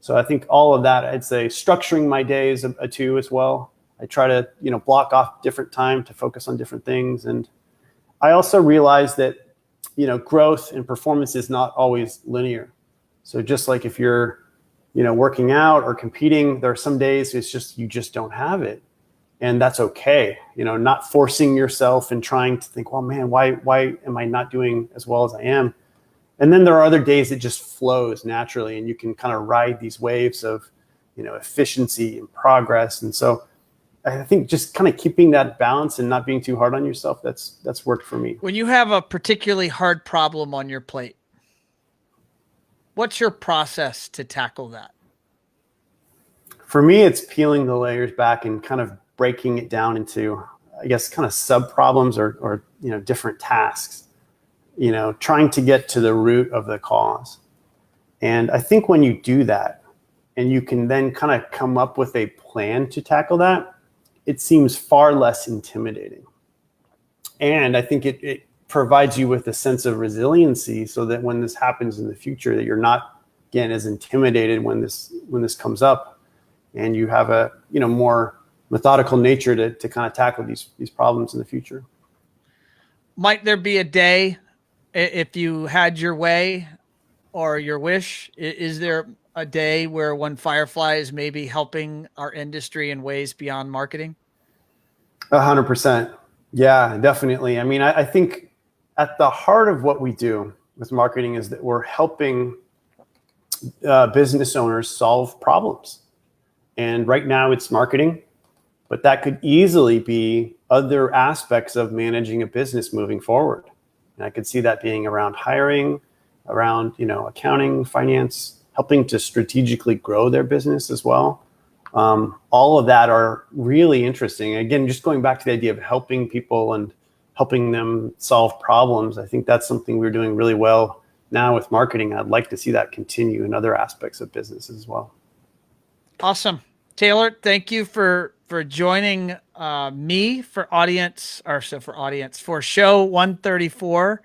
So I think all of that, I'd say structuring my days a two as well. I try to, block off different time to focus on different things. And I also realize that, growth and performance is not always linear. So just like if you're, working out or competing, there are some days you just don't have it. And that's okay. Not forcing yourself and trying to think, well, man, why am I not doing as well as I am? And then there are other days it just flows naturally, and you can kind of ride these waves of, efficiency and progress. And so I think just kind of keeping that balance and not being too hard on yourself, that's worked for me. When you have a particularly hard problem on your plate, what's your process to tackle that? For me, it's peeling the layers back and kind of breaking it down into, I guess, kind of sub problems or different tasks, trying to get to the root of the cause. And I think when you do that and you can then kind of come up with a plan to tackle that, it seems far less intimidating. And I think it provides you with a sense of resiliency, so that when this happens in the future, that you're not, again, as intimidated when this comes up, and you have a more methodical nature to kind of tackle these problems in the future. Might there be a day, if you had your way or your wish, is there a day where One Firefly is maybe helping our industry in ways beyond marketing? 100%. Yeah, definitely. I mean, I think at the heart of what we do with marketing is that we're helping business owners solve problems. And right now it's marketing, but that could easily be other aspects of managing a business moving forward. And I could see that being around hiring, around, accounting, finance, helping to strategically grow their business as well. All of that are really interesting. Again, just going back to the idea of helping people and helping them solve problems, I think that's something we're doing really well now with marketing. I'd like to see that continue in other aspects of business as well. Awesome. Taylor, thank you for joining me for show 134.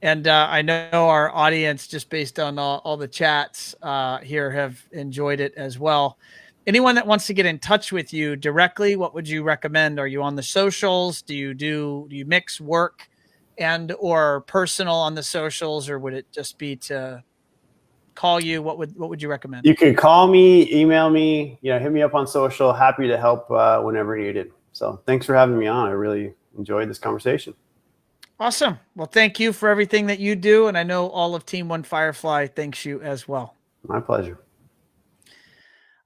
And I know our audience, just based on all the chats here, have enjoyed it as well. Anyone that wants to get in touch with you directly, what would you recommend? Are you on the socials? Do you mix work and or personal on the socials, or would it just be to call you? What would you recommend? You can call me, email me, hit me up on social. Happy to help whenever needed. So thanks for having me on. I really enjoyed this conversation. Awesome. Well, thank you for everything that you do. And I know all of Team One Firefly thanks you as well. My pleasure.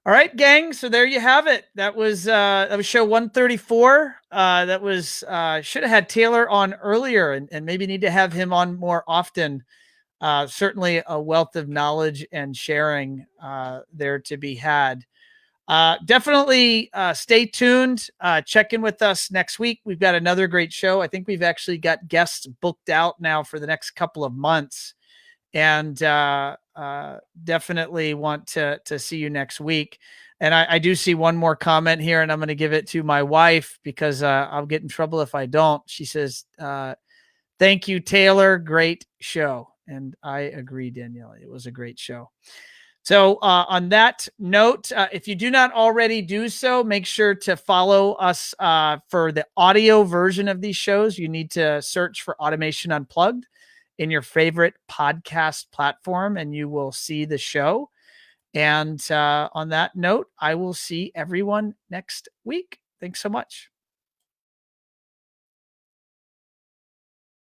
All right, gang. So there you have it. That was show 134. That was should have had Taylor on earlier, and maybe need to have him on more often. Certainly a wealth of knowledge and sharing there to be had. Definitely stay tuned. Check in with us next week. We've got another great show. I think we've actually got guests booked out now for the next couple of months, and definitely want to see you next week. And I do see one more comment here, and I'm going to give it to my wife because I'll get in trouble if I don't. She says, "Thank you, Taylor. Great show." And I agree, Danielle. It was a great show. So on that note, if you do not already do so, make sure to follow us for the audio version of these shows. You need to search for Automation Unplugged in your favorite podcast platform, and you will see the show. And on that note, I will see everyone next week. Thanks so much.